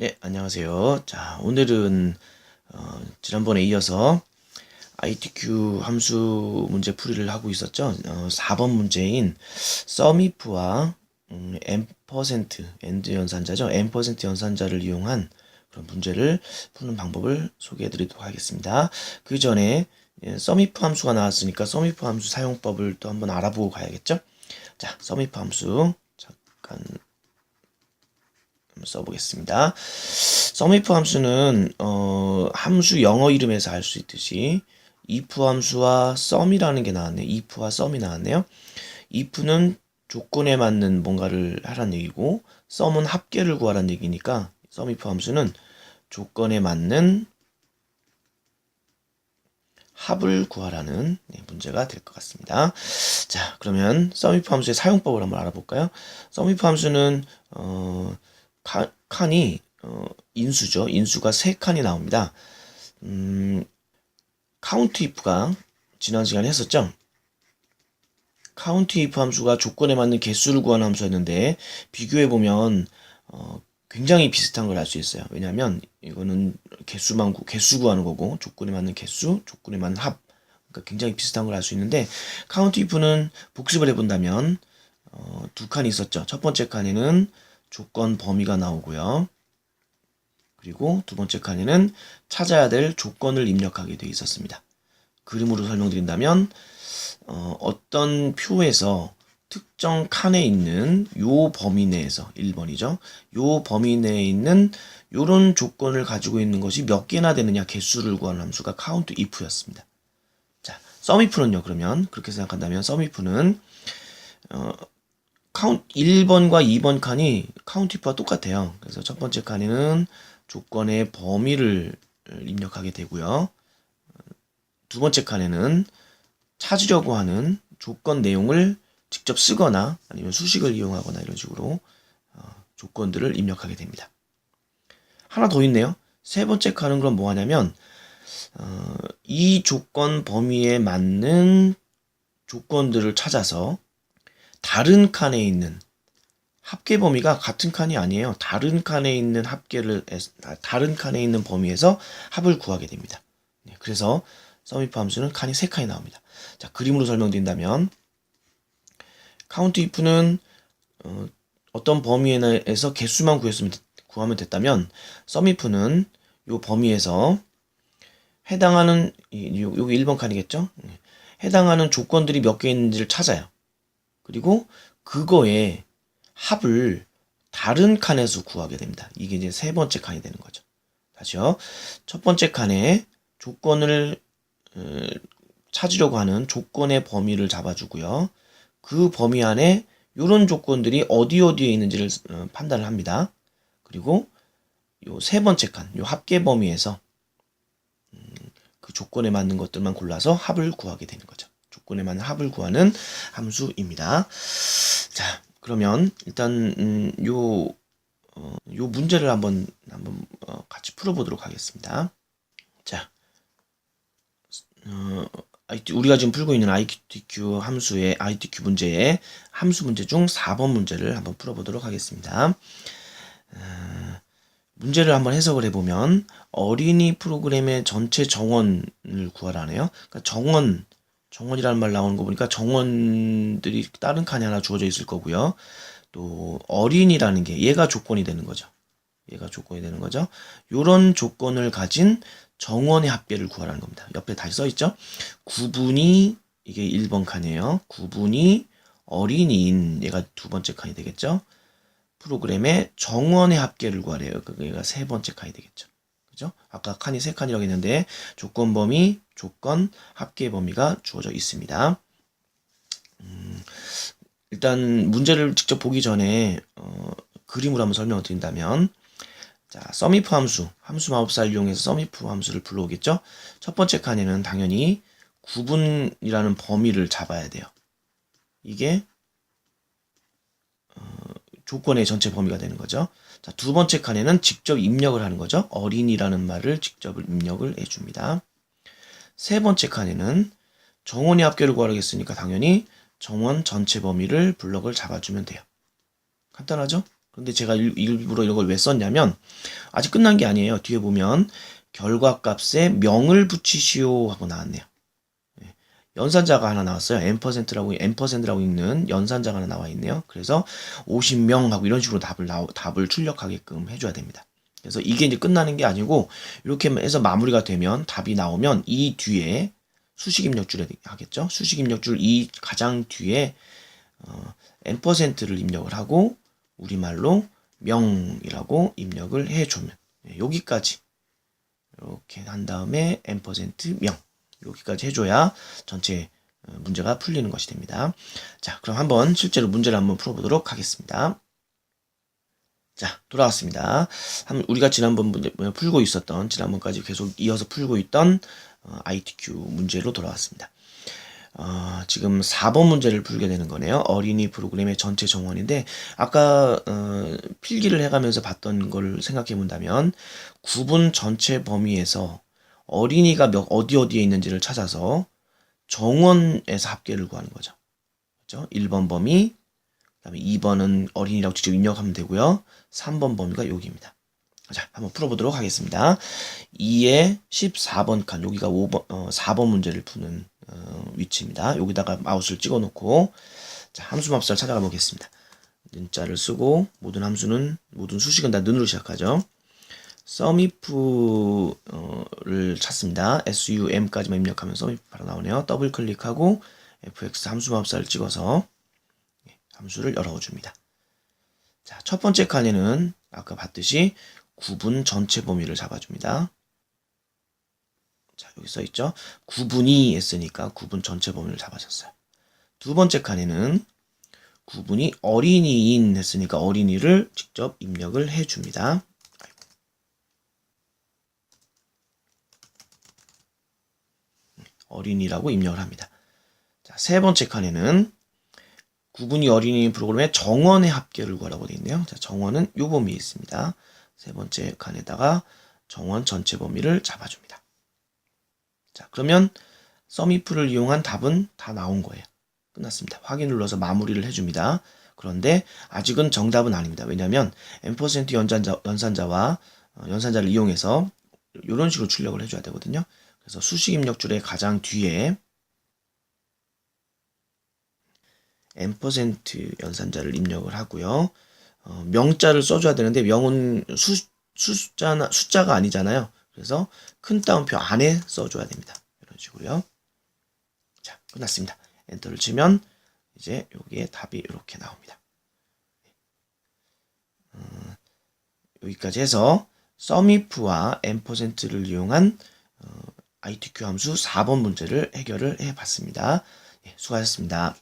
네, 안녕하세요. 자, 오늘은 지난번에 이어서 ITQ 함수 문제 풀이를 하고 있었죠. 4번 문제인 sumif와 n% 엔드 연산자죠. n% 연산자를 이용한 그런 문제를 푸는 방법을 소개해 드리도록 하겠습니다. 그 전에 sumif 함수가 나왔으니까 sumif 함수 사용법을 또 한번 알아보고 가야겠죠. 자, sumif 함수 잠깐 한번 써보겠습니다. sumif 함수는 함수 영어 이름에서 알 수 있듯이 if 함수와 sum이라는 게 나왔네요. if와 sum이 나왔네요. if는 조건에 맞는 뭔가를 하라는 얘기고 sum은 합계를 구하라는 얘기니까 sumif 함수는 조건에 맞는 합을 구하라는 문제가 될 것 같습니다. 자, 그러면 sumif 함수의 사용법을 한번 알아볼까요? sumif 함수는 칸이 인수죠. 인수가 3칸이 나옵니다. count if가 지난 시간에 했었죠. count if 함수가 조건에 맞는 개수를 구하는 함수였는데 비교해보면 굉장히 비슷한 걸 알 수 있어요. 왜냐하면 이거는 개수 구하는 거고 조건에 맞는 개수, 조건에 맞는 합, 그러니까 굉장히 비슷한 걸 알 수 있는데 count if는 복습을 해본다면 두 칸이 있었죠. 첫 번째 칸에는 조건 범위가 나오고요. 그리고 두 번째 칸에는 찾아야 될 조건을 입력하게 되어 있었습니다. 그림으로 설명드린다면 어떤 표에서 특정 칸에 있는 요 범위 내에서 1번이죠. 요 범위 내에 있는 요런 조건을 가지고 있는 것이 몇 개나 되느냐 개수를 구하는 함수가 count if였습니다. 자, sumif는요. 그러면 그렇게 생각한다면 sumif는 count 1번과 2번 칸이 count if와 똑같아요. 그래서 첫 번째 칸에는 조건의 범위를 입력하게 되고요. 두 번째 칸에는 찾으려고 하는 조건 내용을 직접 쓰거나 아니면 수식을 이용하거나 이런 식으로 조건들을 입력하게 됩니다. 하나 더 있네요. 세 번째 칸은 그럼 뭐 하냐면 이 조건 범위에 맞는 조건들을 찾아서 다른 칸에 있는 합계 범위가 같은 칸이 아니에요. 다른 칸에 있는 다른 칸에 있는 범위에서 합을 구하게 됩니다. 그래서 sumif 함수는 칸이 3칸이 나옵니다. 자, 그림으로 설명드린다면 count if는 어떤 범위에서 개수만 구하면 됐다면 sumif는 요 범위에서 해당하는 여기 1번 칸이겠죠? 해당하는 조건들이 몇 개 있는지를 찾아요. 그리고 그거에 합을 다른 칸에서 구하게 됩니다. 이게 이제 세 번째 칸이 되는 거죠. 다시요. 첫 번째 칸에 조건을 찾으려고 하는 조건의 범위를 잡아주고요. 그 범위 안에 이런 조건들이 어디에 있는지를 판단을 합니다. 그리고 요 세 번째 칸, 요 합계 범위에서 그 조건에 맞는 것들만 골라서 합을 구하게 되는 거죠. 조건에 맞는 합을 구하는 함수입니다. 자, 그러면 일단 요 문제를 한번 같이 풀어보도록 하겠습니다. 자, 우리가 지금 풀고 있는 ITQ 문제의 함수 문제 중 4번 문제를 한번 풀어보도록 하겠습니다. 문제를 한번 해석을 해보면 어린이 프로그램의 전체 정원을 구하라네요. 그러니까 정원이라는 말 나오는 거 보니까 정원들이 다른 칸에 하나 주어져 있을 거고요. 또 어린이라는 게 얘가 조건이 되는 거죠. 요런 조건을 가진 정원의 합계를 구하라는 겁니다. 옆에 다시 써 있죠. 구분이 이게 1번 칸이에요. 구분이 어린이인 얘가 두 번째 칸이 되겠죠. 프로그램의 정원의 합계를 구하래요. 그게 세 번째 칸이 되겠죠. 그죠? 아까 칸이 3칸이라고 했는데 조건 범위, 조건, 합계 범위가 주어져 있습니다. 일단 문제를 직접 보기 전에 그림으로 한번 설명을 드린다면 자, sumif 함수 마법사를 이용해서 sumif 함수를 불러오겠죠? 첫 번째 칸에는 당연히 구분이라는 범위를 잡아야 돼요. 이게 조건의 전체 범위가 되는 거죠. 자, 두 번째 칸에는 직접 입력을 하는 거죠. 어린이라는 말을 직접 입력을 해줍니다. 세 번째 칸에는 정원의 합계를 구하겠으니까 당연히 정원 전체 범위를 블럭을 잡아주면 돼요. 간단하죠? 그런데 제가 일부러 이런 걸 왜 썼냐면 아직 끝난 게 아니에요. 뒤에 보면 결과값에 명을 붙이시오 하고 나왔네요. 연산자가 하나 나왔어요. n%라고 있는 연산자가 하나 나와 있네요. 그래서 50명 하고 이런 식으로 답을 출력하게끔 해줘야 됩니다. 그래서 이게 이제 끝나는 게 아니고 이렇게 해서 마무리가 되면 답이 나오면 이 뒤에 수식 입력줄에 하겠죠. 수식 입력줄 이 가장 뒤에 n%를 입력을 하고 우리말로 명이라고 입력을 해주면 여기까지 이렇게 한 다음에 n%명 여기까지 해줘야 전체 문제가 풀리는 것이 됩니다. 자, 그럼 한번 실제로 문제를 한번 풀어보도록 하겠습니다. 자, 돌아왔습니다. 우리가 지난번 풀고 있었던, 지난번까지 계속 이어서 풀고 있던 ITQ 문제로 돌아왔습니다. 지금 4번 문제를 풀게 되는 거네요. 어린이 프로그램의 전체 정원인데 아까 필기를 해가면서 봤던 걸 생각해 본다면 구분 전체 범위에서 어린이가 어디에 있는지를 찾아서 정원에서 합계를 구하는 거죠. 그렇죠? 1번 범위, 그다음에 2번은 어린이라고 직접 입력하면 되고요. 3번 범위가 여기입니다. 자, 한번 풀어보도록 하겠습니다. 2의 14번 칸, 여기가 4번 문제를 푸는 위치입니다. 여기다가 마우스를 찍어놓고 자, 함수마법사를 찾아가 보겠습니다. 는자를 쓰고 모든 수식은 다 는으로 시작하죠. sumif를 찾습니다. sum까지만 입력하면 sumif 바로 나오네요. 더블 클릭하고 fx 함수마법사를 찍어서 함수를 열어줍니다. 자, 첫 번째 칸에는 아까 봤듯이 구분 전체 범위를 잡아줍니다. 자, 여기 써있죠. 구분이 했으니까 구분 전체 범위를 잡아줬어요. 두 번째 칸에는 구분이 어린이인 했으니까 어린이를 직접 입력을 해줍니다. 어린이라고 입력을 합니다. 자, 세 번째 칸에는 구분이 어린이 프로그램의 정원의 합계를 구하라고 되어 있네요. 자, 정원은 요 범위에 있습니다. 세 번째 칸에다가 정원 전체 범위를 잡아줍니다. 자, 그러면 sumif를 이용한 답은 다 나온 거예요. 끝났습니다. 확인 눌러서 마무리를 해줍니다. 그런데 아직은 정답은 아닙니다. 왜냐하면 n% 연산자와 연산자를 이용해서 이런 식으로 출력을 해줘야 되거든요. 그래서 수식 입력줄의 가장 뒤에 n% 연산자를 입력을 하고요. 명자를 써줘야 되는데 명은 숫자가 아니잖아요. 그래서 큰 따옴표 안에 써줘야 됩니다. 이런 식으로요. 자, 끝났습니다. 엔터를 치면 이제 여기에 답이 이렇게 나옵니다. 여기까지 해서 sumif와 n%를 이용한 ITQ 함수 4번 문제를 해결을 해봤습니다. 수고하셨습니다.